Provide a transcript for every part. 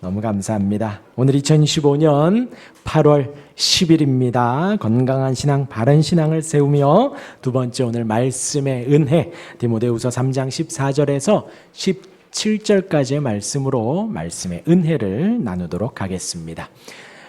너무 감사합니다. 오늘 2025년 8월 10일입니다. 건강한 신앙, 바른 신앙을 세우며 두 번째 오늘 말씀의 은혜, 디모데후서 3장 14절에서 17절까지의 말씀으로 말씀의 은혜를 나누도록 하겠습니다.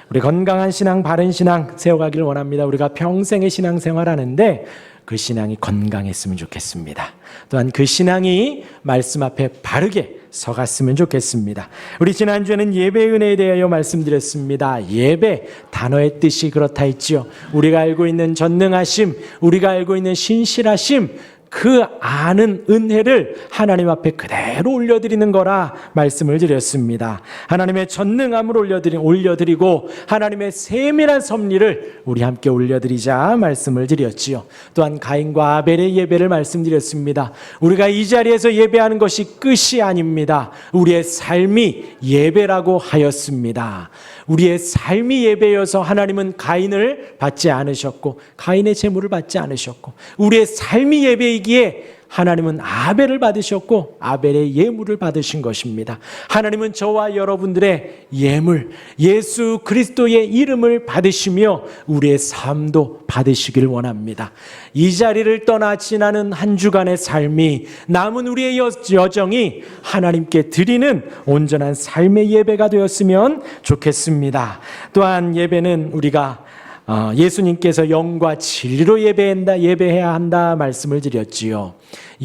우리 건강한 신앙, 바른 신앙 세워가기를 원합니다. 우리가 평생의 신앙생활하는데 그 신앙이 건강했으면 좋겠습니다. 또한 그 신앙이 말씀 앞에 바르게 서갔으면 좋겠습니다. 우리 지난주에는 예배의 은혜에 대하여 말씀드렸습니다. 예배, 단어의 뜻이 그렇다 했지요. 우리가 알고 있는 전능하심, 우리가 알고 있는 신실하심, 그 아는 은혜를 하나님 앞에 그대로 올려드리는 거라 말씀을 드렸습니다. 하나님의 전능함을 올려드리고 하나님의 세밀한 섭리를 우리 함께 올려드리자 말씀을 드렸지요. 또한 가인과 아벨의 예배를 말씀드렸습니다. 우리가 이 자리에서 예배하는 것이 끝이 아닙니다. 우리의 삶이 예배라고 하였습니다. 우리의 삶이 예배여서 하나님은 가인을 받지 않으셨고 가인의 제물을 받지 않으셨고, 우리의 삶이 예배이기에 하나님은 아벨을 받으셨고 아벨의 예물을 받으신 것입니다. 하나님은 저와 여러분들의 예물, 예수 그리스도의 이름을 받으시며 우리의 삶도 받으시길 원합니다. 이 자리를 떠나 지나는 한 주간의 삶이, 남은 우리의 여정이 하나님께 드리는 온전한 삶의 예배가 되었으면 좋겠습니다. 또한 예배는 우리가 예수님께서 영과 진리로 예배해야 한다 말씀을 드렸지요.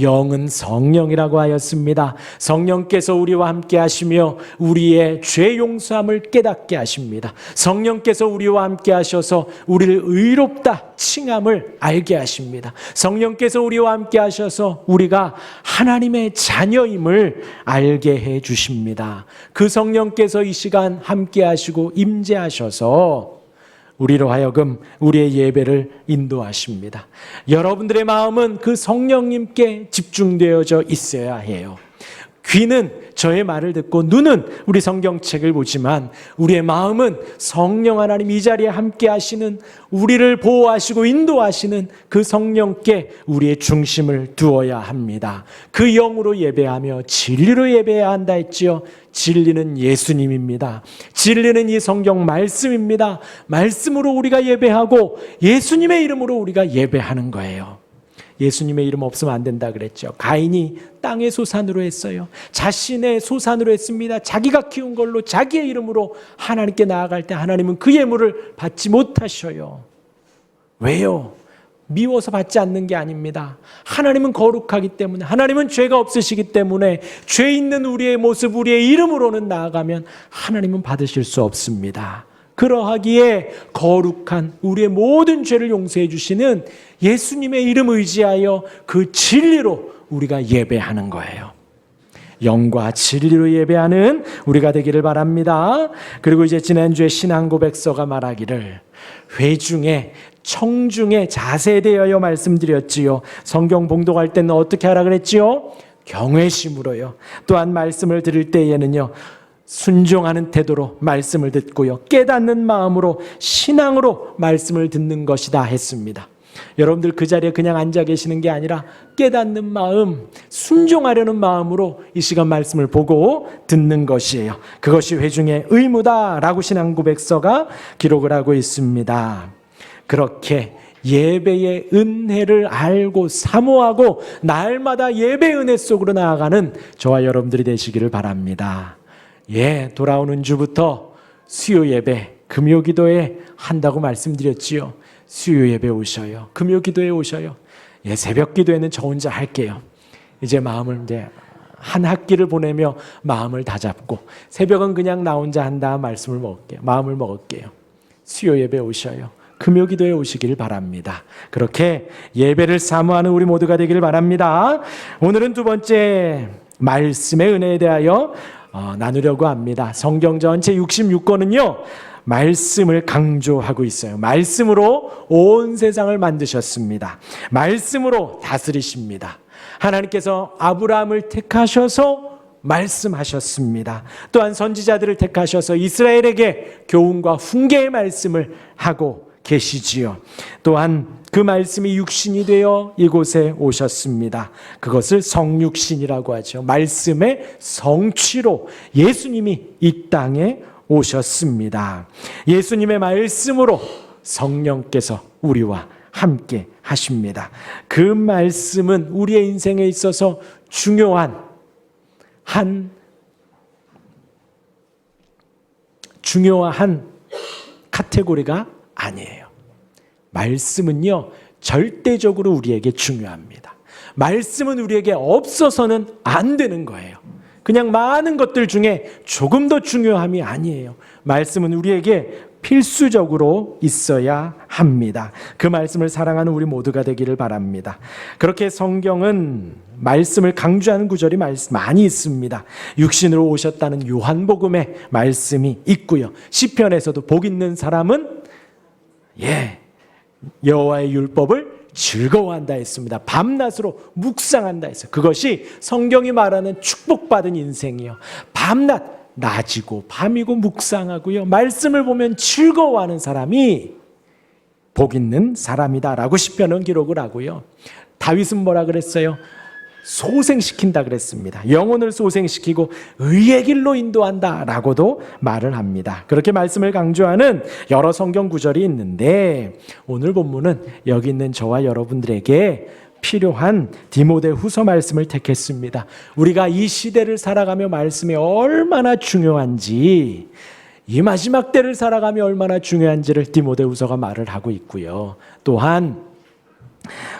영은 성령이라고 하였습니다. 성령께서 우리와 함께 하시며 우리의 죄 용서함을 깨닫게 하십니다. 성령께서 우리와 함께 하셔서 우리를 의롭다 칭함을 알게 하십니다. 성령께서 우리와 함께 하셔서 우리가 하나님의 자녀임을 알게 해 주십니다. 그 성령께서 이 시간 함께 하시고 임재하셔서 우리로 하여금 우리의 예배를 인도하십니다. 여러분들의 마음은 그 성령님께 집중되어져 있어야 해요. 귀는 저의 말을 듣고 눈은 우리 성경책을 보지만 우리의 마음은 성령 하나님 이 자리에 함께 하시는, 우리를 보호하시고 인도하시는 그 성령께 우리의 중심을 두어야 합니다. 그 영으로 예배하며 진리로 예배해야 한다 했지요. 진리는 예수님입니다. 진리는 이 성경 말씀입니다. 말씀으로 우리가 예배하고 예수님의 이름으로 우리가 예배하는 거예요. 예수님의 이름 없으면 안 된다 그랬죠. 가인이 땅의 소산으로 했어요. 자신의 소산으로 했습니다. 자기가 키운 걸로 자기의 이름으로 하나님께 나아갈 때 하나님은 그 예물을 받지 못하셔요. 왜요? 미워서 받지 않는 게 아닙니다. 하나님은 거룩하기 때문에, 하나님은 죄가 없으시기 때문에 죄 있는 우리의 모습, 우리의 이름으로는 나아가면 하나님은 받으실 수 없습니다. 그러하기에 거룩한 우리의 모든 죄를 용서해 주시는 예수님의 이름 의지하여 그 진리로 우리가 예배하는 거예요. 영과 진리로 예배하는 우리가 되기를 바랍니다. 그리고 이제 지난주에 신앙고백서가 말하기를 회중의 청중의 자세에 대하여 말씀드렸지요. 성경 봉독할 때는 어떻게 하라 그랬지요? 경외심으로요. 또한 말씀을 들을 때에는요, 순종하는 태도로 말씀을 듣고요, 깨닫는 마음으로 신앙으로 말씀을 듣는 것이다 했습니다. 여러분들 그 자리에 그냥 앉아 계시는 게 아니라 깨닫는 마음, 순종하려는 마음으로 이 시간 말씀을 보고 듣는 것이에요. 그것이 회중의 의무다라고 신앙고백서가 기록을 하고 있습니다. 그렇게 예배의 은혜를 알고 사모하고 날마다 예배 은혜 속으로 나아가는 저와 여러분들이 되시기를 바랍니다. 돌아오는 주부터 수요 예배, 금요 기도회 한다고 말씀드렸지요. 수요 예배 오셔요. 금요 기도회 오셔요. 새벽 기도회는 저 혼자 할게요. 이제 마음을 한 학기를 보내며 마음을 다잡고 새벽은 그냥 나 혼자 한다 말씀을 먹을게요. 마음을 먹을게요. 수요 예배 오셔요. 금요 기도에 오시기를 바랍니다. 그렇게 예배를 사모하는 우리 모두가 되기를 바랍니다. 오늘은 두 번째 말씀의 은혜에 대하여 나누려고 합니다. 성경 전체 66권은요 말씀을 강조하고 있어요. 말씀으로 온 세상을 만드셨습니다. 말씀으로 다스리십니다. 하나님께서 아브라함을 택하셔서 말씀하셨습니다. 또한 선지자들을 택하셔서 이스라엘에게 교훈과 훈계의 말씀을 하고 계시지요. 또한 그 말씀이 육신이 되어 이곳에 오셨습니다. 그것을 성육신이라고 하죠. 말씀의 성취로 예수님이 이 땅에 오셨습니다. 예수님의 말씀으로 성령께서 우리와 함께 하십니다. 그 말씀은 우리의 인생에 있어서 중요한 카테고리가 아니에요. 말씀은요, 절대적으로 우리에게 중요합니다. 말씀은 우리에게 없어서는 안 되는 거예요. 그냥 많은 것들 중에 조금 더 중요함이 아니에요. 말씀은 우리에게 필수적으로 있어야 합니다. 그 말씀을 사랑하는 우리 모두가 되기를 바랍니다. 그렇게 성경은 말씀을 강조하는 구절이 많이 있습니다. 육신으로 오셨다는 요한복음에 말씀이 있고요. 시편에서도 복 있는 사람은 여호와의 율법을 즐거워한다 했습니다. 밤낮으로 묵상한다 했어요. 그것이 성경이 말하는 축복받은 인생이요. 밤낮 낮이고 밤이고 묵상하고요. 말씀을 보면 즐거워하는 사람이 복 있는 사람이다라고 시편은 기록을 하고요. 다윗은 뭐라 그랬어요? 소생시킨다 그랬습니다. 영혼을 소생시키고 의의 길로 인도한다라고도 말을 합니다. 그렇게 말씀을 강조하는 여러 성경 구절이 있는데 오늘 본문은 여기 있는 저와 여러분들에게 필요한 디모데후서 말씀을 택했습니다. 우리가 이 시대를 살아가며 말씀이 얼마나 중요한지, 이 마지막 때를 살아가며 얼마나 중요한지를 디모데후서가 말을 하고 있고요. 또한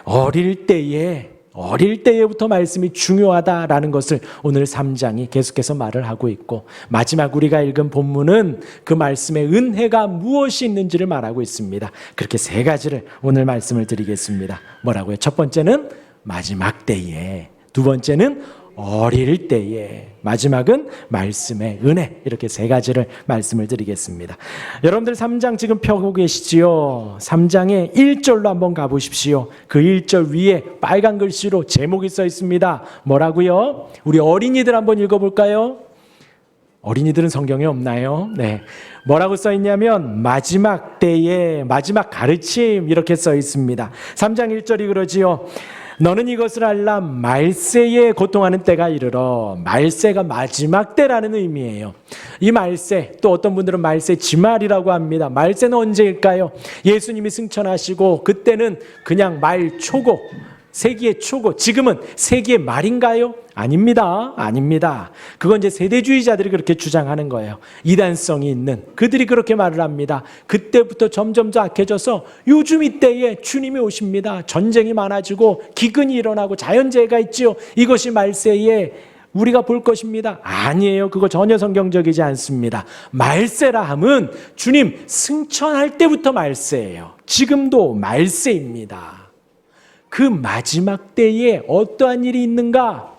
어릴 때에부터 말씀이 중요하다라는 것을 오늘 3장이 계속해서 말을 하고 있고, 마지막 우리가 읽은 본문은 그 말씀의 은혜가 무엇이 있는지를 말하고 있습니다. 그렇게 세 가지를 오늘 말씀을 드리겠습니다. 뭐라고요? 첫 번째는 마지막 때에, 두 번째는 어릴 때에, 마지막은 말씀의 은혜. 이렇게 세 가지를 말씀을 드리겠습니다. 여러분들 3장 지금 펴고 계시지요? 3장의 1절로 한번 가보십시오. 그 1절 위에 빨간 글씨로 제목이 써 있습니다. 뭐라고요? 우리 어린이들 한번 읽어볼까요? 어린이들은 성경에 없나요? 네. 뭐라고 써 있냐면 마지막 때에, 마지막 가르침 이렇게 써 있습니다. 3장 1절이 그러지요. 너는 이것을 알라. 말세에 고통하는 때가 이르러. 말세가 마지막 때라는 의미예요. 이 말세, 또 어떤 분들은 말세 지말이라고 합니다. 말세는 언제일까요? 예수님이 승천하시고 그때는 그냥 말 초고, 세기의 초고, 지금은 세기의 말인가요? 아닙니다. 아닙니다. 그건 이제 세대주의자들이 그렇게 주장하는 거예요. 이단성이 있는 그들이 그렇게 말을 합니다. 그때부터 점점 더 악해져서 요즘 이때에 주님이 오십니다. 전쟁이 많아지고 기근이 일어나고 자연재해가 있지요. 이것이 말세에 우리가 볼 것입니다. 아니에요. 그거 전혀 성경적이지 않습니다. 말세라 함은 주님 승천할 때부터 말세예요. 지금도 말세입니다. 그 마지막 때에 어떠한 일이 있는가?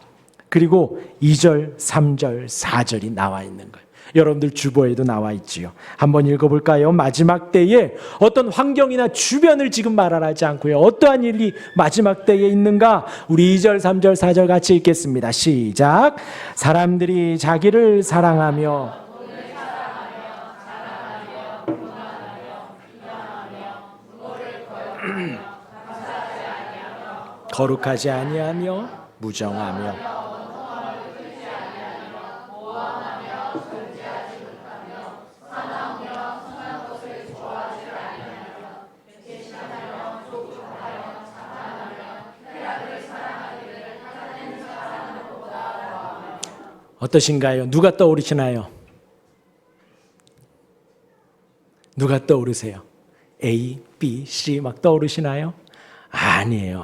그리고 2절, 3절, 4절이 나와 있는 거예요. 여러분들 주보에도 나와 있지요. 한번 읽어볼까요? 마지막 때에 어떤 환경이나 주변을 지금 말하지 않고요. 어떠한 일이 마지막 때에 있는가? 우리 2절, 3절, 4절 같이 읽겠습니다. 시작. 사람들이 자기를 사랑하며 거룩하지 아니하며 무정하며 어떠신가요? 누가 떠오르시나요? 누가 떠오르세요? A, B, C 막 떠오르시나요? 아니에요.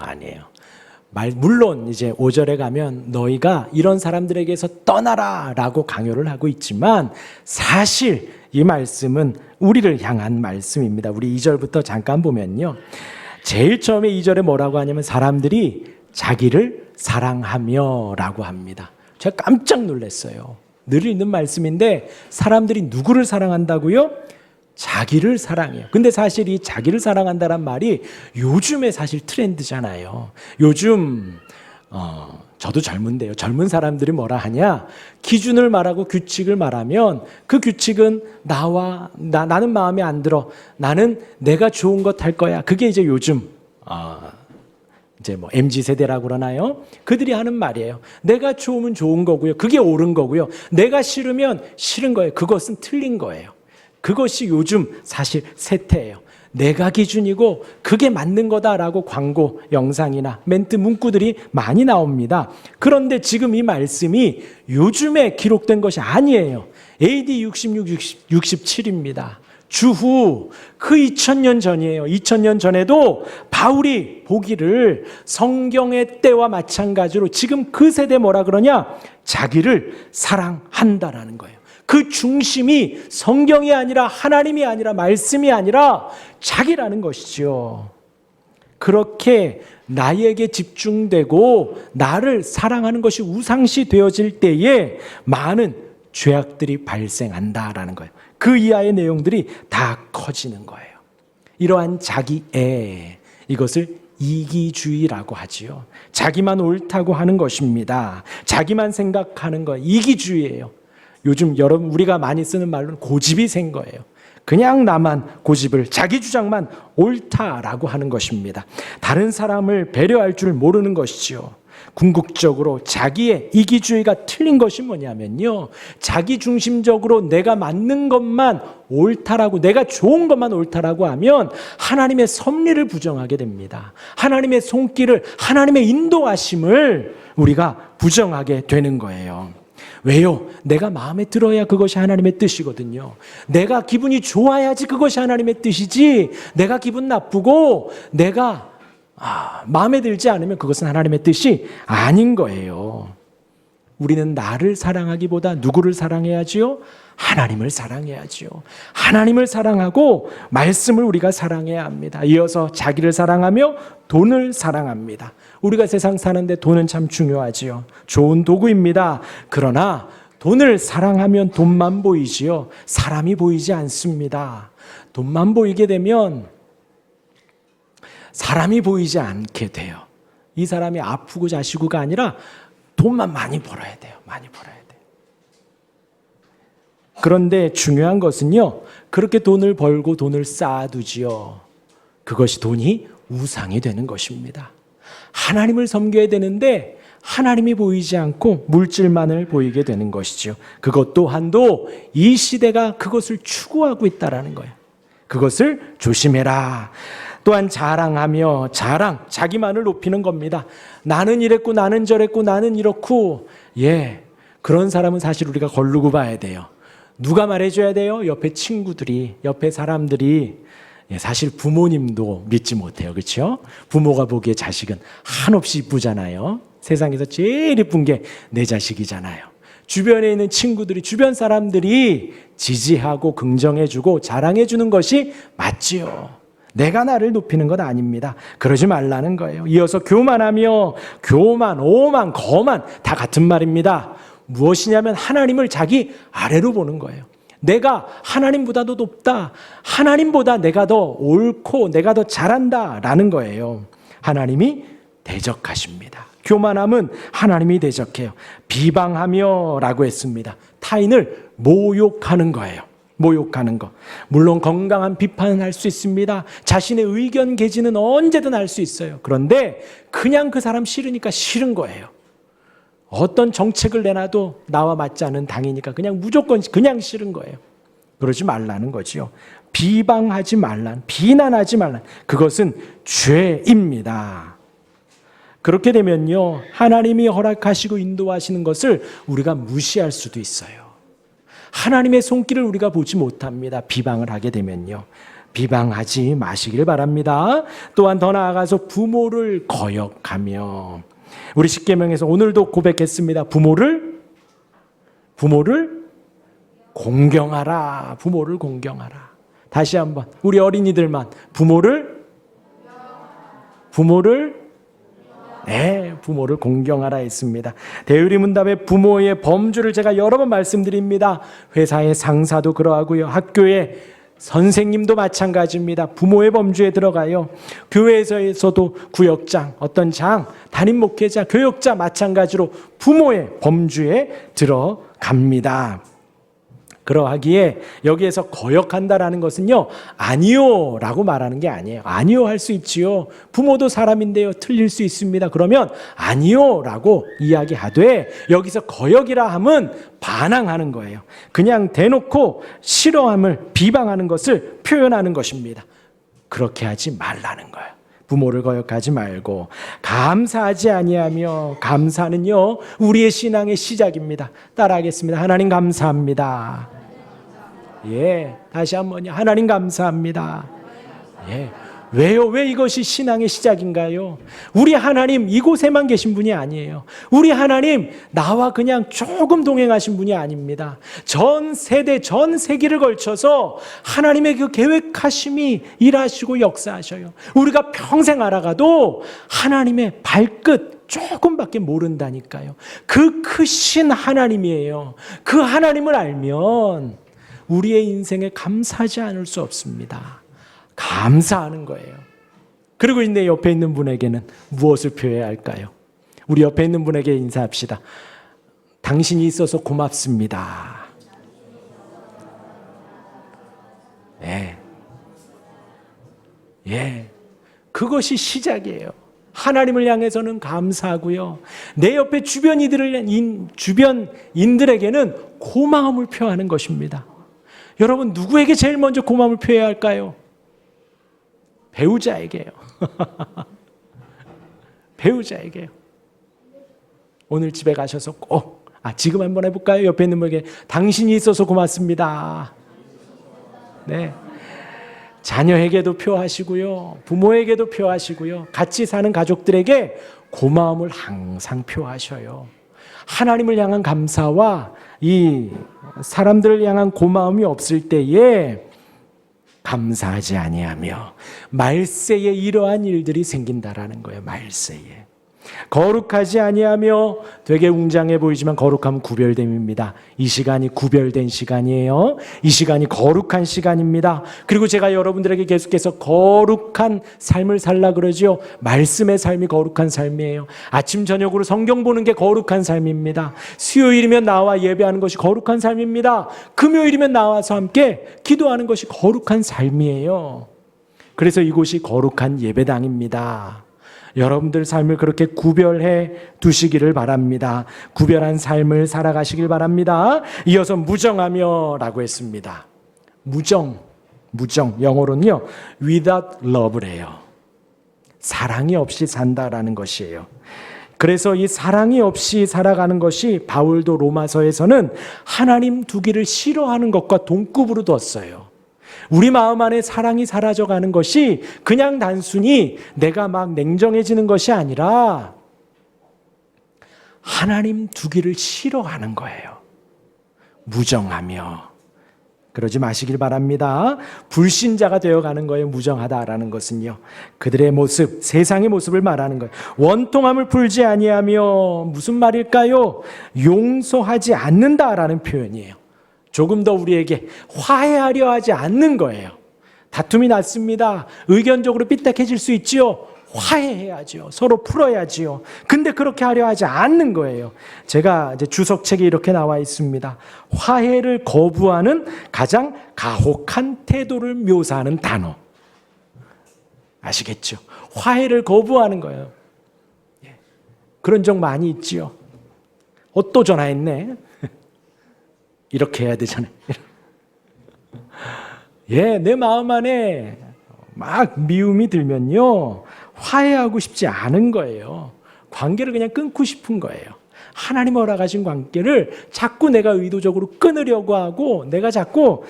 물론 이제 5절에 가면 너희가 이런 사람들에게서 떠나라 라고 강요를 하고 있지만 사실 이 말씀은 우리를 향한 말씀입니다. 우리 2절부터 잠깐 보면요. 제일 처음에 2절에 뭐라고 하냐면 사람들이 자기를 사랑하며 라고 합니다. 제가 깜짝 놀랐어요. 늘 있는 말씀인데 사람들이 누구를 사랑한다고요? 자기를 사랑해요. 근데 사실 이 자기를 사랑한다란 말이 요즘에 사실 트렌드잖아요. 요즘 저도 젊은데요. 젊은 사람들이 뭐라 하냐? 기준을 말하고 규칙을 말하면 그 규칙은 나는 마음에 안 들어. 나는 내가 좋은 것 할 거야. 그게 이제 요즘 이제 뭐 MZ 세대라고 그러나요? 그들이 하는 말이에요. 내가 좋으면 좋은 거고요. 그게 옳은 거고요. 내가 싫으면 싫은 거예요. 그것은 틀린 거예요. 그것이 요즘 사실 세태예요. 내가 기준이고 그게 맞는 거다라고 광고 영상이나 멘트 문구들이 많이 나옵니다. 그런데 지금 이 말씀이 요즘에 기록된 것이 아니에요. AD 66, 67입니다. 주후 그 2000년 전이에요. 2000년 전에도 바울이 보기를 성경의 때와 마찬가지로 지금 그 세대 뭐라 그러냐? 자기를 사랑한다라는 거예요. 그 중심이 성경이 아니라 하나님이 아니라 말씀이 아니라 자기라는 것이죠. 그렇게 나에게 집중되고 나를 사랑하는 것이 우상시 되어질 때에 많은 죄악들이 발생한다라는 거예요. 그 이하의 내용들이 다 커지는 거예요. 이러한 자기애, 이것을 이기주의라고 하지요. 자기만 옳다고 하는 것입니다. 자기만 생각하는 거 이기주의예요. 요즘 여러분 우리가 많이 쓰는 말로는 고집이 센 거예요. 그냥 나만 고집을 자기 주장만 옳다라고 하는 것입니다. 다른 사람을 배려할 줄 모르는 것이죠. 궁극적으로 자기의 이기주의가 틀린 것이 뭐냐면요, 자기 중심적으로 내가 맞는 것만 옳다라고, 내가 좋은 것만 옳다라고 하면 하나님의 섭리를 부정하게 됩니다. 하나님의 손길을, 하나님의 인도하심을 우리가 부정하게 되는 거예요. 왜요? 내가 마음에 들어야 그것이 하나님의 뜻이거든요. 내가 기분이 좋아야지 그것이 하나님의 뜻이지, 내가 기분 나쁘고 내가 마음에 들지 않으면 그것은 하나님의 뜻이 아닌 거예요. 우리는 나를 사랑하기보다 누구를 사랑해야지요? 하나님을 사랑해야지요. 하나님을 사랑하고 말씀을 우리가 사랑해야 합니다. 이어서 자기를 사랑하며 돈을 사랑합니다. 우리가 세상 사는데 돈은 참 중요하지요. 좋은 도구입니다. 그러나 돈을 사랑하면 돈만 보이지요. 사람이 보이지 않습니다. 돈만 보이게 되면 사람이 보이지 않게 돼요. 이 사람이 아프고 자시고가 아니라 돈만 많이 벌어야 돼요. 많이 벌어야 돼요. 그런데 중요한 것은요, 그렇게 돈을 벌고 돈을 쌓아두지요. 그것이 돈이 우상이 되는 것입니다. 하나님을 섬겨야 되는데 하나님이 보이지 않고 물질만을 보이게 되는 것이죠. 그것 또한도 이 시대가 그것을 추구하고 있다는 거예요. 그것을 조심해라. 또한 자랑하며, 자기만을 높이는 겁니다. 나는 이랬고 나는 저랬고 나는 이렇고, 그런 사람은 사실 우리가 걸르고 봐야 돼요. 누가 말해줘야 돼요? 옆에 친구들이, 옆에 사람들이. 사실 부모님도 믿지 못해요. 그렇죠? 부모가 보기에 자식은 한없이 이쁘잖아요. 세상에서 제일 이쁜 게 내 자식이잖아요. 주변에 있는 친구들이, 주변 사람들이 지지하고 긍정해주고 자랑해주는 것이 맞지요. 내가 나를 높이는 것 아닙니다. 그러지 말라는 거예요. 이어서 교만하며, 교만, 오만, 거만 다 같은 말입니다. 무엇이냐면 하나님을 자기 아래로 보는 거예요. 내가 하나님보다도 높다, 하나님보다 내가 더 옳고 내가 더 잘한다 라는 거예요. 하나님이 대적하십니다. 교만함은 하나님이 대적해요. 비방하며 라고 했습니다. 타인을 모욕하는 거예요. 모욕하는 것. 물론 건강한 비판은 할 수 있습니다. 자신의 의견 개진은 언제든 할 수 있어요. 그런데 그냥 그 사람 싫으니까 싫은 거예요. 어떤 정책을 내놔도 나와 맞지 않은 당이니까 그냥 무조건 그냥 싫은 거예요. 그러지 말라는 거지요. 비방하지 말란, 비난하지 말란. 그것은 죄입니다. 그렇게 되면요, 하나님이 허락하시고 인도하시는 것을 우리가 무시할 수도 있어요. 하나님의 손길을 우리가 보지 못합니다. 비방을 하게 되면요. 비방하지 마시길 바랍니다. 또한 더 나아가서 부모를 거역하며, 우리 십계명에서 오늘도 고백했습니다. 부모를 공경하라. 부모를 공경하라. 다시 한번 우리 어린이들만 부모를 공경하라 했습니다. 대의문답의 부모의 범주를 제가 여러 번 말씀드립니다. 회사의 상사도 그러하고요. 학교의 선생님도 마찬가지입니다. 부모의 범주에 들어가요. 교회에서도 구역장, 어떤 장, 담임 목회자, 교역자 마찬가지로 부모의 범주에 들어갑니다. 그러하기에 여기에서 거역한다라는 것은요, 아니요 라고 말하는 게 아니에요. 아니요 할 수 있지요. 부모도 사람인데요, 틀릴 수 있습니다. 그러면 아니요 라고 이야기하되, 여기서 거역이라 함은 반항하는 거예요. 그냥 대놓고 싫어함을, 비방하는 것을 표현하는 것입니다. 그렇게 하지 말라는 거예요. 부모를 거역하지 말고, 감사하지 아니하며, 감사는요 우리의 신앙의 시작입니다. 따라하겠습니다. 하나님 감사합니다. 예, 다시 한번요. 하나님 감사합니다. 예. 왜요? 왜 이것이 신앙의 시작인가요? 우리 하나님 이곳에만 계신 분이 아니에요. 우리 하나님 나와 그냥 조금 동행하신 분이 아닙니다. 전 세대, 전 세기를 걸쳐서 하나님의 그 계획하심이 일하시고 역사하셔요. 우리가 평생 알아가도 하나님의 발끝 조금밖에 모른다니까요. 그 크신 하나님이에요. 그 하나님을 알면 우리의 인생에 감사하지 않을 수 없습니다. 감사하는 거예요. 그리고 내 옆에 있는 분에게는 무엇을 표해야 할까요? 우리 옆에 있는 분에게 인사합시다. 당신이 있어서 고맙습니다. 예. 예. 그것이 시작이에요. 하나님을 향해서는 감사하고요. 내 옆에 주변인들에게는 고마움을 표하는 것입니다. 여러분, 누구에게 제일 먼저 고마움을 표해야 할까요? 배우자에게요. 배우자에게요. 오늘 집에 가셔서 꼭, 지금 한번 해볼까요? 옆에 있는 분에게 당신이 있어서 고맙습니다. 네. 자녀에게도 표하시고요. 부모에게도 표하시고요. 같이 사는 가족들에게 고마움을 항상 표하셔요. 하나님을 향한 감사와 이 사람들을 향한 고마움이 없을 때에 감사하지 아니하며 말세에 이러한 일들이 생긴다라는 거예요. 말세에. 거룩하지 아니하며, 되게 웅장해 보이지만 거룩함은 구별됨입니다. 이 시간이 구별된 시간이에요. 이 시간이 거룩한 시간입니다. 그리고 제가 여러분들에게 계속해서 거룩한 삶을 살라 그러지요. 말씀의 삶이 거룩한 삶이에요. 아침 저녁으로 성경 보는 게 거룩한 삶입니다. 수요일이면 나와 예배하는 것이 거룩한 삶입니다. 금요일이면 나와서 함께 기도하는 것이 거룩한 삶이에요. 그래서 이곳이 거룩한 예배당입니다. 여러분들 삶을 그렇게 구별해 두시기를 바랍니다. 구별한 삶을 살아가시길 바랍니다. 이어서 무정하며 라고 했습니다. 무정, 영어로는요 without love래요. 사랑이 없이 산다라는 것이에요. 그래서 이 사랑이 없이 살아가는 것이 바울도 로마서에서는 하나님 두기를 싫어하는 것과 동급으로 뒀어요. 우리 마음 안에 사랑이 사라져가는 것이 그냥 단순히 내가 막 냉정해지는 것이 아니라 하나님 두기를 싫어하는 거예요. 무정하며. 그러지 마시길 바랍니다. 불신자가 되어가는 거예요. 무정하다라는 것은요. 그들의 모습, 세상의 모습을 말하는 거예요. 원통함을 풀지 아니하며, 무슨 말일까요? 용서하지 않는다라는 표현이에요. 조금 더 우리에게 화해하려 하지 않는 거예요. 다툼이 났습니다. 의견적으로 삐딱해질 수 있지요. 화해해야죠. 서로 풀어야지요. 근데 그렇게 하려 하지 않는 거예요. 제가 이제 주석책에 이렇게 나와 있습니다. 화해를 거부하는 가장 가혹한 태도를 묘사하는 단어. 아시겠죠? 화해를 거부하는 거예요. 그런 적 많이 있지요. 또 전화했네. 이렇게 해야 되잖아요. 내 마음 안에 막 미움이 들면요, 화해하고 싶지 않은 거예요. 관계를 그냥 끊고 싶은 거예요. 하나님 허락하신 관계를 자꾸 내가 의도적으로 끊으려고 하고, 내가 자꾸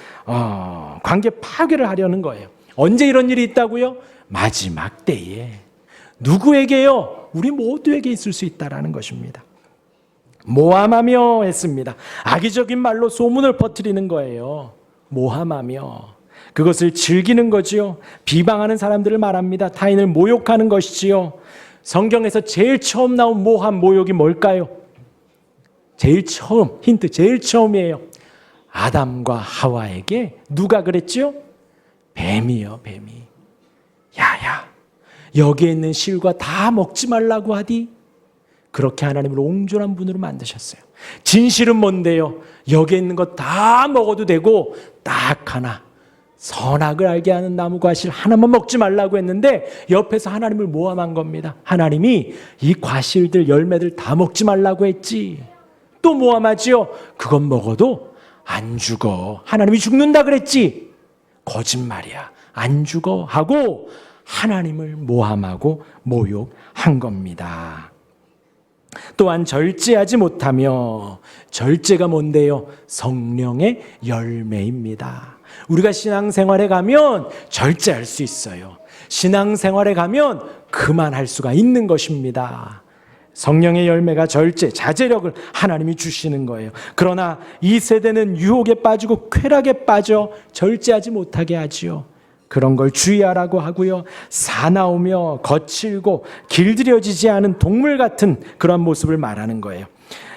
관계 파괴를 하려는 거예요. 언제 이런 일이 있다고요? 마지막 때에. 누구에게요? 우리 모두에게 있을 수 있다라는 것입니다. 모함하며 했습니다. 악의적인 말로 소문을 퍼뜨리는 거예요. 모함하며. 그것을 즐기는 거지요. 비방하는 사람들을 말합니다. 타인을 모욕하는 것이지요. 성경에서 제일 처음 나온 모함, 모욕이 뭘까요? 제일 처음, 힌트 제일 처음이에요. 아담과 하와에게 누가 그랬지요? 뱀이요, 뱀이. 야야, 여기에 있는 실과 다 먹지 말라고 하디? 그렇게 하나님을 옹졸한 분으로 만드셨어요. 진실은 뭔데요? 여기에 있는 거 다 먹어도 되고 딱 하나 선악을 알게 하는 나무 과실 하나만 먹지 말라고 했는데 옆에서 하나님을 모함한 겁니다. 하나님이 이 과실들 열매들 다 먹지 말라고 했지. 또 모함하지요. 그건 먹어도 안 죽어. 하나님이 죽는다 그랬지. 거짓말이야. 안 죽어 하고 하나님을 모함하고 모욕한 겁니다. 또한 절제하지 못하며, 절제가 뭔데요? 성령의 열매입니다. 우리가 신앙생활에 가면 절제할 수 있어요. 신앙생활에 가면 그만할 수가 있는 것입니다. 성령의 열매가 절제, 자제력을 하나님이 주시는 거예요. 그러나 이 세대는 유혹에 빠지고 쾌락에 빠져 절제하지 못하게 하지요. 그런 걸 주의하라고 하고요. 사나우며 거칠고 길들여지지 않은 동물 같은 그런 모습을 말하는 거예요.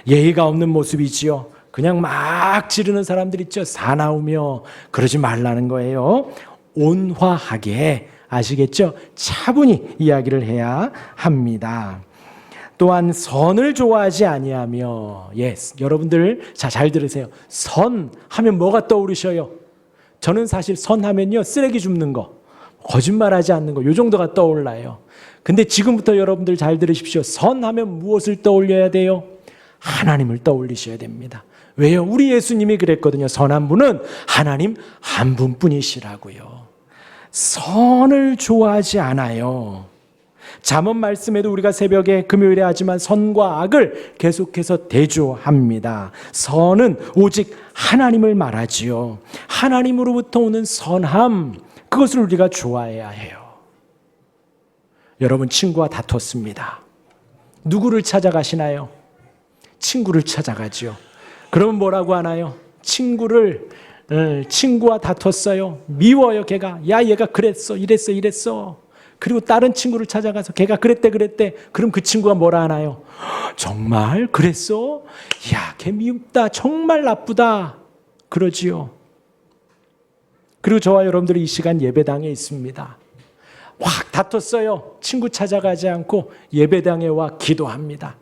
예의가 없는 모습이지요. 그냥 막 지르는 사람들 있죠. 사나우며 그러지 말라는 거예요. 온화하게, 아시겠죠? 차분히 이야기를 해야 합니다. 또한 선을 좋아하지 아니하며, 여러분들 잘 들으세요. 선 하면 뭐가 떠오르셔요? 저는 사실 선 하면요, 쓰레기 줍는 거, 거짓말하지 않는 거, 요 정도가 떠올라요. 근데 지금부터 여러분들 잘 들으십시오. 선 하면 무엇을 떠올려야 돼요? 하나님을 떠올리셔야 됩니다. 왜요? 우리 예수님이 그랬거든요. 선한 분은 하나님 한 분뿐이시라고요. 선을 좋아하지 않아요. 잠언 말씀에도 우리가 새벽에 금요일에 하지만 선과 악을 계속해서 대조합니다. 선은 오직 하나님을 말하지요. 하나님으로부터 오는 선함, 그것을 우리가 좋아해야 해요. 여러분, 친구와 다퉜습니다. 누구를 찾아가시나요? 친구를 찾아가지요. 그러면 뭐라고 하나요? 친구와 다퉜어요. 미워요, 걔가. 야, 얘가 그랬어, 이랬어. 그리고 다른 친구를 찾아가서 걔가 그랬대. 그럼 그 친구가 뭐라 하나요? 정말 그랬어? 야, 걔 미흡다. 정말 나쁘다. 그러지요. 그리고 저와 여러분들이 이 시간 예배당에 있습니다. 확 다퉜어요. 친구 찾아가지 않고 예배당에 와 기도합니다.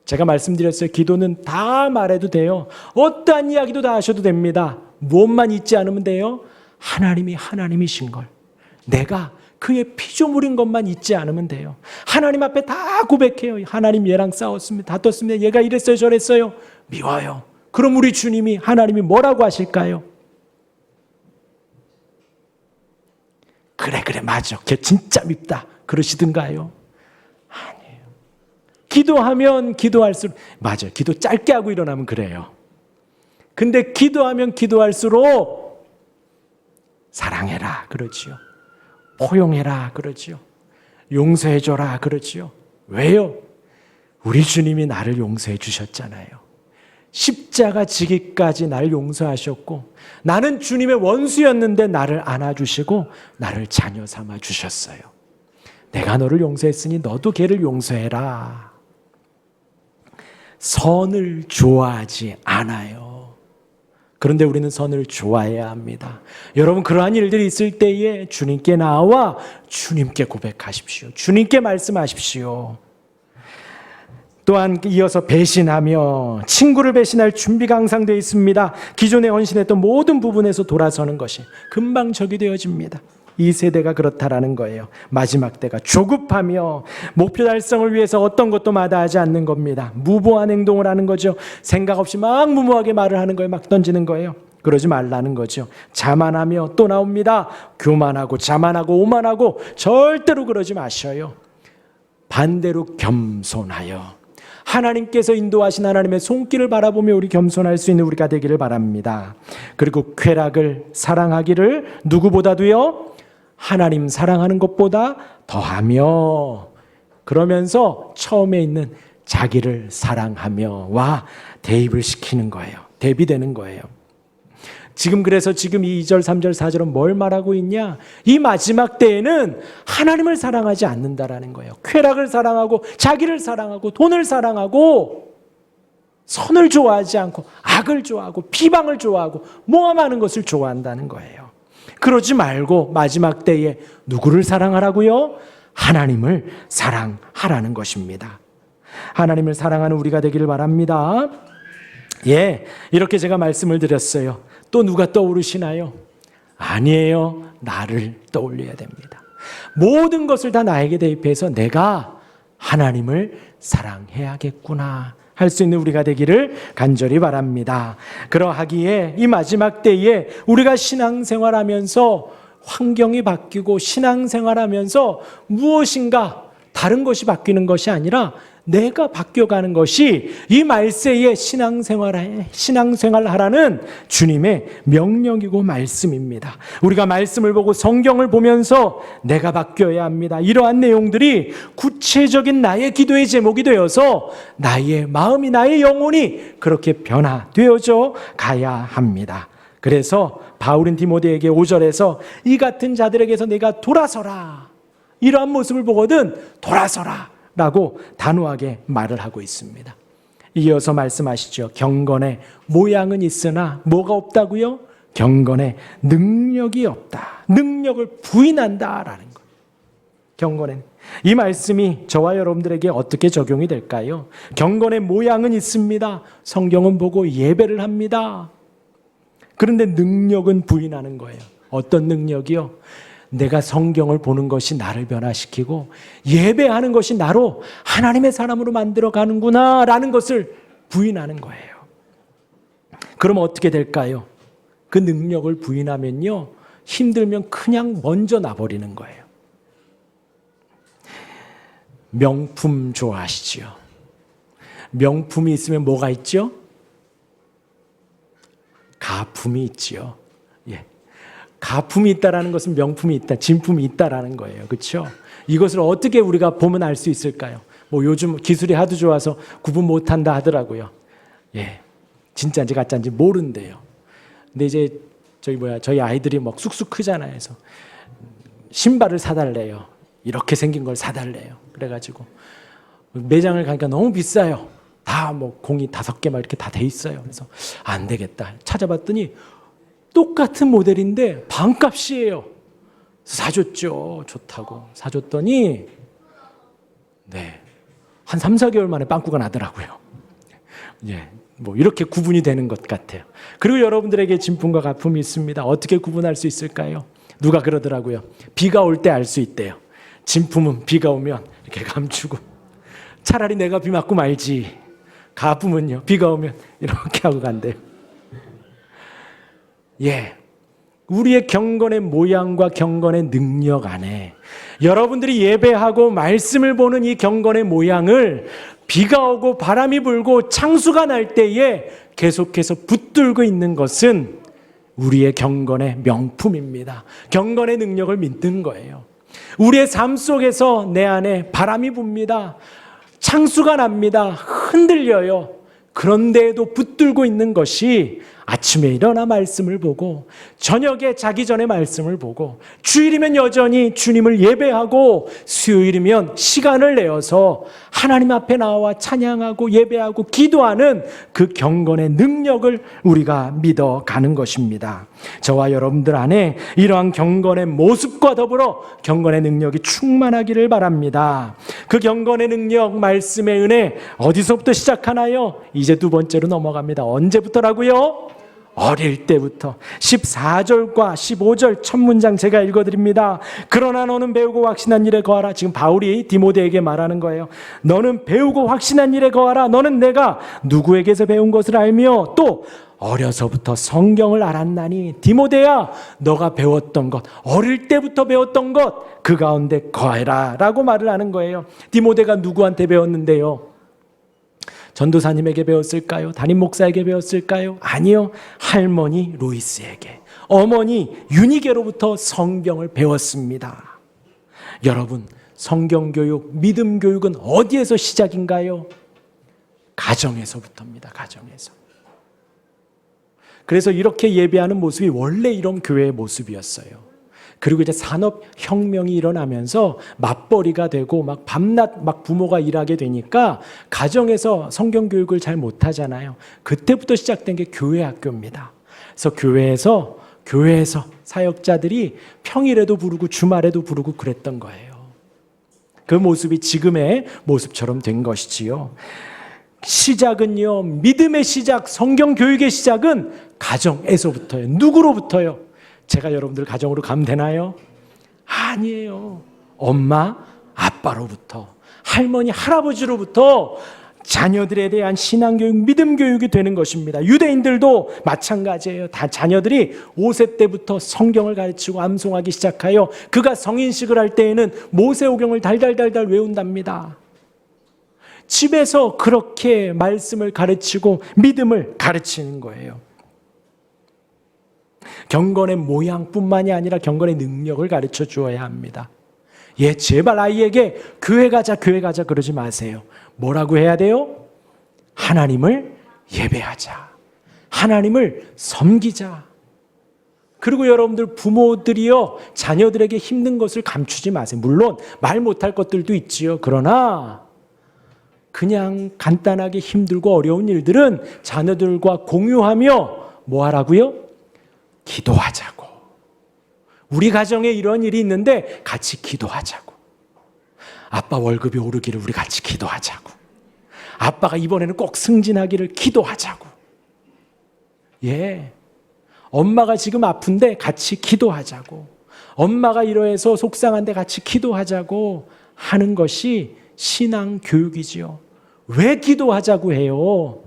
제가 말씀드렸어요. 기도는 다 말해도 돼요. 어떠한 이야기도 다 하셔도 됩니다. 무엇만 잊지 않으면 돼요? 하나님이 하나님이신 걸. 내가 그의 피조물인 것만 잊지 않으면 돼요. 하나님 앞에 다 고백해요. 하나님 얘랑 싸웠습니다. 다퉜습니다. 얘가 이랬어요, 저랬어요. 미워요. 그럼 우리 주님이, 하나님이 뭐라고 하실까요? 그래, 맞아. 걔 진짜 밉다. 그러시든가요? 아니에요. 기도하면 기도할수록, 맞아요. 기도 짧게 하고 일어나면 그래요. 근데 기도하면 기도할수록 사랑해라 그러지요. 포용해라 그러지요. 용서해줘라 그러지요. 왜요? 우리 주님이 나를 용서해 주셨잖아요. 십자가 지기까지 나를 용서하셨고, 나는 주님의 원수였는데 나를 안아주시고 나를 자녀 삼아 주셨어요. 내가 너를 용서했으니 너도 걔를 용서해라. 선을 좋아하지 않아요. 그런데 우리는 선을 좋아해야 합니다. 여러분, 그러한 일들이 있을 때에 주님께 나와 주님께 고백하십시오. 주님께 말씀하십시오. 또한 이어서 배신하며, 친구를 배신할 준비가 항상 되어 있습니다. 기존에 헌신했던 모든 부분에서 돌아서는 것이 금방 적이 되어집니다. 이 세대가 그렇다라는 거예요. 마지막 때가 조급하며 목표 달성을 위해서 어떤 것도 마다하지 않는 겁니다. 무모한 행동을 하는 거죠. 생각 없이 막 무모하게 말을 하는 거예요. 막 던지는 거예요. 그러지 말라는 거죠. 자만하며, 또 나옵니다. 교만하고 자만하고 오만하고, 절대로 그러지 마셔요. 반대로 겸손하여, 하나님께서 인도하신 하나님의 손길을 바라보며 우리 겸손할 수 있는 우리가 되기를 바랍니다. 그리고 쾌락을 사랑하기를 누구보다도요? 하나님 사랑하는 것보다 더하며, 그러면서 처음에 있는 자기를 사랑하며 와 대입을 시키는 거예요. 대비되는 거예요. 그래서 지금 이 2절, 3절, 4절은 뭘 말하고 있냐? 이 마지막 때에는 하나님을 사랑하지 않는다라는 거예요. 쾌락을 사랑하고 자기를 사랑하고 돈을 사랑하고 선을 좋아하지 않고 악을 좋아하고 비방을 좋아하고 모함하는 것을 좋아한다는 거예요. 그러지 말고 마지막 때에 누구를 사랑하라고요? 하나님을 사랑하라는 것입니다. 하나님을 사랑하는 우리가 되기를 바랍니다. 예, 이렇게 제가 말씀을 드렸어요. 또 누가 떠오르시나요? 아니에요. 나를 떠올려야 됩니다. 모든 것을 다 나에게 대입해서 내가 하나님을 사랑해야겠구나 할 수 있는 우리가 되기를 간절히 바랍니다. 그러하기에 이 마지막 때에 우리가 신앙생활하면서 환경이 바뀌고 신앙생활하면을 무엇인가 다른 것이 바뀌는 것이 아니라 내가 바뀌어가는 것이 이 말세에 신앙생활하라는 주님의 명령이고 말씀입니다. 우리가 말씀을 보고 성경을 보면서 내가 바뀌어야 합니다. 이러한 내용들이 구체적인 나의 기도의 제목이 되어서 나의 마음이 나의 영혼이 그렇게 변화되어져 가야 합니다. 그래서 바울은 디모데에게 5절에서 이 같은 자들에게서 내가 돌아서라, 이러한 모습을 보거든 돌아서라 라고 단호하게 말을 하고 있습니다. 이어서 말씀하시죠. 경건의 모양은 있으나 뭐가 없다고요? 경건의 능력이 없다. 능력을 부인한다라는 것. 경건의 이 말씀이 저와 여러분들에게 어떻게 적용이 될까요? 경건의 모양은 있습니다. 성경은 보고 예배를 합니다. 그런데 능력은 부인하는 거예요. 어떤 능력이요? 내가 성경을 보는 것이 나를 변화시키고 예배하는 것이 나로 하나님의 사람으로 만들어가는구나 라는 것을 부인하는 거예요. 그럼 어떻게 될까요? 그 능력을 부인하면요, 힘들면 그냥 먼저 놔버리는 거예요. 명품 좋아하시죠? 명품이 있으면 뭐가 있죠? 가품이 있지요. 예. 가품이 있다라는 것은 명품이 있다, 진품이 있다라는 거예요. 그렇죠? 이것을 어떻게 우리가 보면 알 수 있을까요? 뭐 요즘 기술이 하도 좋아서 구분 못한다 하더라고요. 예, 진짜인지 가짜인지 모른대요. 근데 이제 저희 아이들이 막 쑥쑥 크잖아요. 그래서 신발을 사달래요. 이렇게 생긴 걸 사달래요. 그래가지고 매장을 가니까 너무 비싸요. 다 뭐 공이 5개 막 이렇게 다 돼 있어요. 그래서 안 되겠다. 찾아봤더니 똑같은 모델인데 반값이에요. 사줬죠. 좋다고 사줬더니 한 3, 4개월 만에 빵꾸가 나더라고요. 예, 뭐 이렇게 구분이 되는 것 같아요. 그리고 여러분들에게 진품과 가품이 있습니다. 어떻게 구분할 수 있을까요? 누가 그러더라고요. 비가 올 때 알 수 있대요. 진품은 비가 오면 이렇게 감추고, 차라리 내가 비 맞고 말지. 가품은요, 비가 오면 이렇게 하고 간대요. 예, 우리의 경건의 모양과 경건의 능력 안에 여러분들이 예배하고 말씀을 보는 이 경건의 모양을 비가 오고 바람이 불고 창수가 날 때에 계속해서 붙들고 있는 것은 우리의 경건의 명품입니다. 경건의 능력을 믿는 거예요. 우리의 삶 속에서 내 안에 바람이 붑니다. 창수가 납니다. 흔들려요. 그런데도 붙들고 있는 것이 아침에 일어나 말씀을 보고 저녁에 자기 전에 말씀을 보고 주일이면 여전히 주님을 예배하고 수요일이면 시간을 내어서 하나님 앞에 나와 찬양하고 예배하고 기도하는 그 경건의 능력을 우리가 믿어가는 것입니다. 저와 여러분들 안에 이러한 경건의 모습과 더불어 경건의 능력이 충만하기를 바랍니다. 그 경건의 능력, 말씀의 은혜 어디서부터 시작하나요? 이제 두 번째로 넘어갑니다. 언제부터라고요? 어릴 때부터. 14절과 15절 첫 문장 제가 읽어드립니다. 그러나 너는 배우고 확신한 일에 거하라. 지금 바울이 디모데에게 말하는 거예요. 너는 배우고 확신한 일에 거하라. 너는 내가 누구에게서 배운 것을 알며 또 어려서부터 성경을 알았나니. 디모데야, 너가 배웠던 것, 어릴 때부터 배웠던 것, 그 가운데 거해라 라고 말을 하는 거예요. 디모데가 누구한테 배웠는데요? 전도사님에게 배웠을까요? 담임 목사에게 배웠을까요? 아니요. 할머니 루이스에게, 어머니 유니게로부터 성경을 배웠습니다. 여러분, 성경교육, 믿음교육은 어디에서 시작인가요? 가정에서부터입니다. 가정에서. 그래서 이렇게 예배하는 모습이 원래 이런 교회의 모습이었어요. 그리고 이제 산업혁명이 일어나면서 맞벌이가 되고 막 밤낮 막 부모가 일하게 되니까 가정에서 성경교육을 잘 못하잖아요. 그때부터 시작된 게 교회 학교입니다. 그래서 교회에서 사역자들이 평일에도 부르고 주말에도 부르고 그랬던 거예요. 그 모습이 지금의 모습처럼 된 것이지요. 시작은요, 믿음의 시작, 성경 교육의 시작은 가정에서부터요. 누구로부터요? 제가 여러분들 가정으로 가면 되나요? 아니에요. 엄마, 아빠로부터, 할머니, 할아버지로부터 자녀들에 대한 신앙교육, 믿음교육이 되는 것입니다. 유대인들도 마찬가지예요. 다 자녀들이 5세 때부터 성경을 가르치고 암송하기 시작하여 그가 성인식을 할 때에는 모세오경을 달달달달 외운답니다. 집에서 그렇게 말씀을 가르치고 믿음을 가르치는 거예요. 경건의 모양뿐만이 아니라 경건의 능력을 가르쳐 주어야 합니다. 예, 제발 아이에게 교회 가자 그러지 마세요. 뭐라고 해야 돼요? 하나님을 예배하자. 하나님을 섬기자. 그리고 여러분들 부모들이요, 자녀들에게 힘든 것을 감추지 마세요. 물론 말 못할 것들도 있지요. 그러나 그냥 간단하게 힘들고 어려운 일들은 자녀들과 공유하며 뭐 하라고요? 기도하자고. 우리 가정에 이런 일이 있는데 같이 기도하자고. 아빠 월급이 오르기를 우리 같이 기도하자고. 아빠가 이번에는 꼭 승진하기를 기도하자고. 예, 엄마가 지금 아픈데 같이 기도하자고. 엄마가 이러해서 속상한데 같이 기도하자고 하는 것이 신앙 교육이지요. 왜 기도하자고 해요?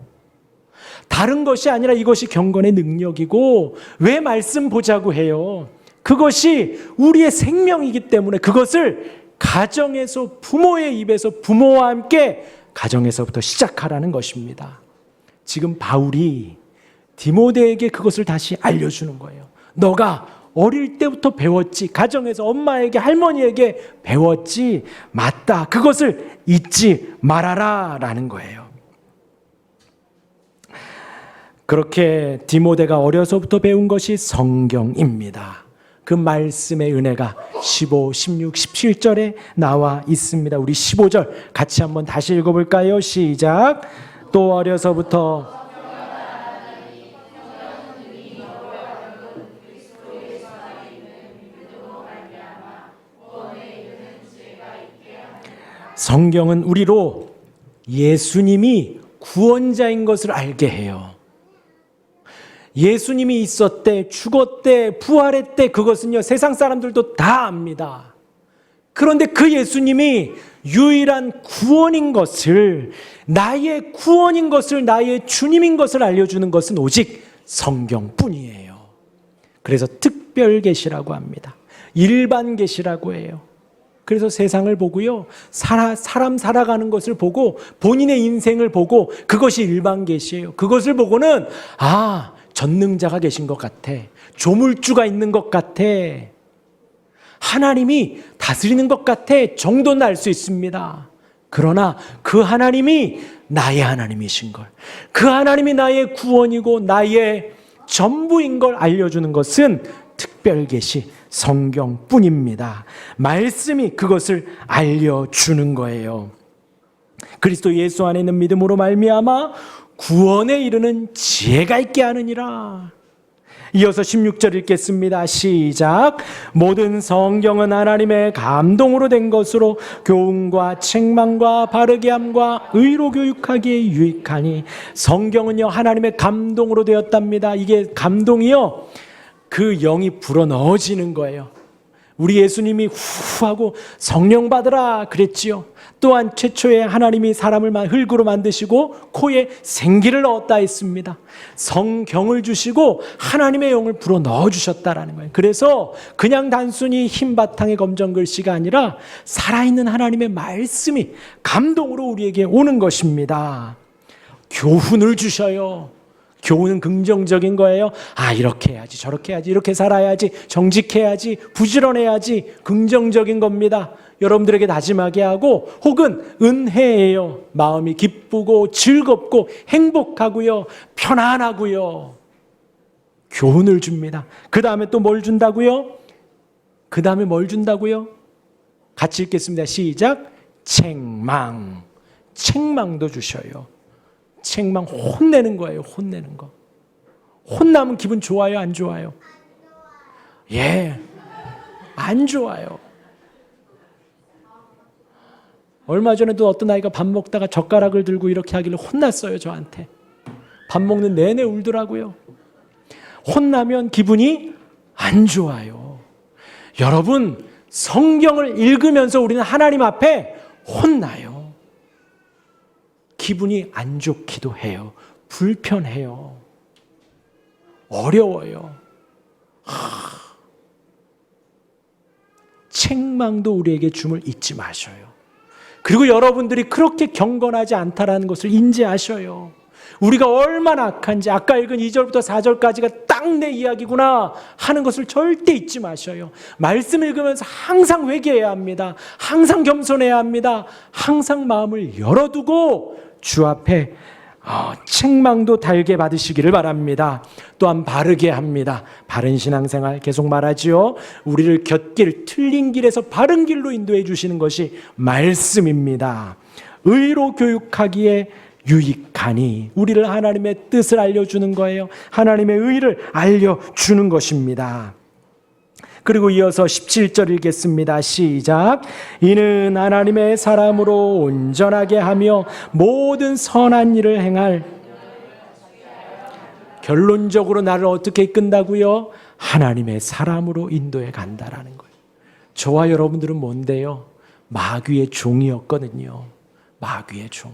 다른 것이 아니라 이것이 경건의 능력이고, 왜 말씀 보자고 해요? 그것이 우리의 생명이기 때문에 그것을 가정에서, 부모의 입에서, 부모와 함께 가정에서부터 시작하라는 것입니다. 지금 바울이 디모데에게 그것을 다시 알려주는 거예요. 너가 어릴 때부터 배웠지, 가정에서 엄마에게, 할머니에게 배웠지, 맞다, 그것을 잊지 말아라 라는 거예요. 그렇게 디모데가 어려서부터 배운 것이 성경입니다. 그 말씀의 은혜가 15, 16, 17절에 나와 있습니다. 우리 15절 같이 한번 다시 읽어볼까요? 시작. 또 어려서부터 성경은 우리로 예수님이 구원자인 것을 알게 해요. 예수님이 있었대, 죽었대, 부활했대, 그것은요, 세상 사람들도 다 압니다. 그런데 그 예수님이 유일한 구원인 것을, 나의 구원인 것을, 나의 주님인 것을 알려주는 것은 오직 성경뿐이에요. 그래서 특별 계시라고 합니다. 일반 계시라고 해요. 그래서 세상을 보고요, 사람 살아가는 것을 보고, 본인의 인생을 보고, 그것이 일반 계시예요. 그것을 보고는 전능자가 계신 것 같아, 조물주가 있는 것 같아, 하나님이 다스리는 것 같아 정도는 알 수 있습니다. 그러나 그 하나님이 나의 하나님이신 걸, 그 하나님이 나의 구원이고 나의 전부인 걸 알려주는 것은 특별 계시 성경뿐입니다. 말씀이 그것을 알려주는 거예요. 그리스도 예수 안에 있는 믿음으로 말미암아 구원에 이르는 지혜가 있게 하느니라. 이어서 16절 읽겠습니다. 시작. 모든 성경은 하나님의 감동으로 된 것으로 교훈과 책망과 바르게 함과 의로 교육하기에 유익하니. 성경은요, 하나님의 감동으로 되었답니다. 이게 감동이요, 그 영이 불어넣어지는 거예요. 우리 예수님이 후 하고 성령 받으라 그랬지요. 또한 최초에 하나님이 사람을 흙으로 만드시고 코에 생기를 넣었다 했습니다. 성경을 주시고 하나님의 영을 불어넣어 주셨다라는 거예요. 그래서 그냥 단순히 흰 바탕의 검정글씨가 아니라 살아있는 하나님의 말씀이 감동으로 우리에게 오는 것입니다. 교훈을 주셔요. 교훈은 긍정적인 거예요. 이렇게 해야지, 저렇게 해야지, 이렇게 살아야지, 정직해야지, 부지런해야지, 긍정적인 겁니다. 여러분들에게 다짐하게 하고, 혹은 은혜예요. 마음이 기쁘고 즐겁고 행복하고요, 편안하고요, 교훈을 줍니다. 그 다음에 또 뭘 준다고요? 그 다음에 뭘 준다고요? 같이 읽겠습니다. 시작. 책망. 책망도 주셔요. 책망, 혼내는 거예요. 혼내는 거. 혼나면 기분 좋아요, 안 좋아요? 예, 안 좋아요. 얼마 전에도 어떤 아이가 밥 먹다가 젓가락을 들고 이렇게 하길래 혼났어요, 저한테. 밥 먹는 내내 울더라고요. 혼나면 기분이 안 좋아요. 여러분, 성경을 읽으면서 우리는 하나님 앞에 혼나요. 기분이 안 좋기도 해요. 불편해요. 어려워요. 책망도 우리에게 줌을 잊지 마셔요. 그리고 여러분들이 그렇게 경건하지 않다라는 것을 인지하셔요. 우리가 얼마나 악한지 아까 읽은 2절부터 4절까지가 딱 내 이야기구나 하는 것을 절대 잊지 마셔요. 말씀 읽으면서 항상 회개해야 합니다. 항상 겸손해야 합니다. 항상 마음을 열어두고 주 앞에 책망도 달게 받으시기를 바랍니다. 또한 바르게 합니다. 바른 신앙생활 계속 말하지요. 우리를 곁길, 틀린 길에서 바른 길로 인도해 주시는 것이 말씀입니다. 의로 교육하기에 유익하니 우리를 하나님의 뜻을 알려주는 거예요. 하나님의 의를 알려주는 것입니다. 그리고 이어서 17절 읽겠습니다. 시작. 이는 하나님의 사람으로 온전하게 하며 모든 선한 일을 행할. 결론적으로 나를 어떻게 이끈다고요? 하나님의 사람으로 인도해 간다라는 거예요. 저와 여러분들은 뭔데요? 마귀의 종이었거든요. 마귀의 종.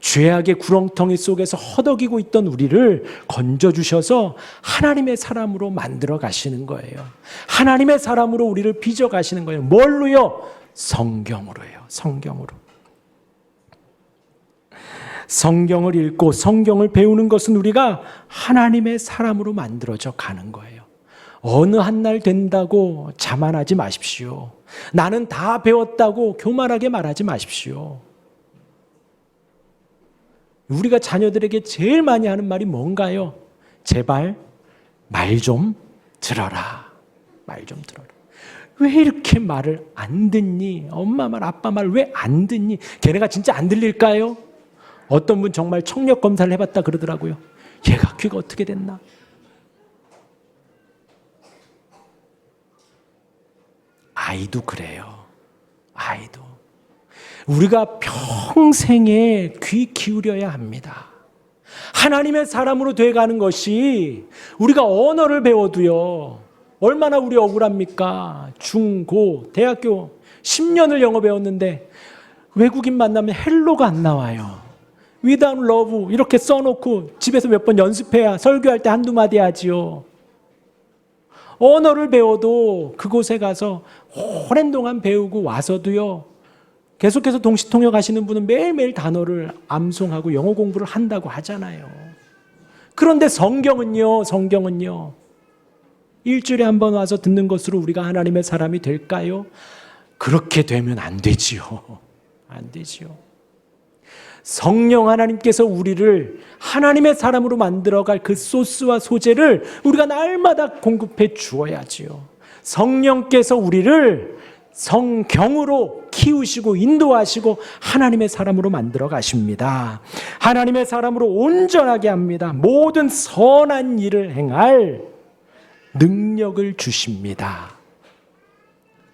죄악의 구렁텅이 속에서 허덕이고 있던 우리를 건져주셔서 하나님의 사람으로 만들어 가시는 거예요. 하나님의 사람으로 우리를 빚어 가시는 거예요. 뭘로요? 성경으로요. 성경으로. 성경을 읽고 성경을 배우는 것은 우리가 하나님의 사람으로 만들어져 가는 거예요. 어느 한 날 된다고 자만하지 마십시오. 나는 다 배웠다고 교만하게 말하지 마십시오. 우리가 자녀들에게 제일 많이 하는 말이 뭔가요? 제발 말 좀 들어라. 말 좀 들어라. 왜 이렇게 말을 안 듣니? 엄마 말, 아빠 말 왜 안 듣니? 걔네가 진짜 안 들릴까요? 어떤 분 정말 청력 검사를 해봤다 그러더라고요. 얘가 귀가 어떻게 됐나? 아이도 그래요. 아이도. 우리가 평생에 귀 기울여야 합니다. 하나님의 사람으로 돼가는 것이 우리가 언어를 배워도요. 얼마나 우리 억울합니까? 중, 고, 대학교 10년을 영어 배웠는데 외국인 만나면 헬로가 안 나와요. Without love 이렇게 써놓고 집에서 몇 번 연습해야 설교할 때 한두 마디 하지요. 언어를 배워도 그곳에 가서 오랜 동안 배우고 와서도요. 계속해서 동시통역 하시는 분은 매일매일 단어를 암송하고 영어 공부를 한다고 하잖아요. 그런데 성경은요. 일주일에 한 번 와서 듣는 것으로 우리가 하나님의 사람이 될까요? 그렇게 되면 안 되지요. 안 되지요. 성령 하나님께서 우리를 하나님의 사람으로 만들어갈 그 소스와 소재를 우리가 날마다 공급해 주어야지요. 성령께서 우리를 성경으로 키우시고 인도하시고 하나님의 사람으로 만들어 가십니다. 하나님의 사람으로 온전하게 합니다. 모든 선한 일을 행할 능력을 주십니다.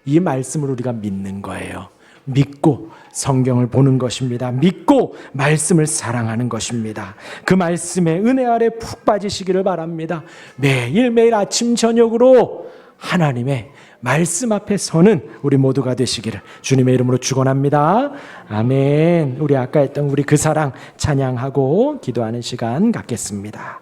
이 말씀을 우리가 믿는 거예요. 믿고 성경을 보는 것입니다. 믿고 말씀을 사랑하는 것입니다. 그 말씀의 은혜 아래 푹 빠지시기를 바랍니다. 매일매일 아침 저녁으로 하나님의 말씀 앞에 서는 우리 모두가 되시기를 주님의 이름으로 축원합니다. 아멘. 우리 아까 했던 우리 그 사랑 찬양하고 기도하는 시간 갖겠습니다.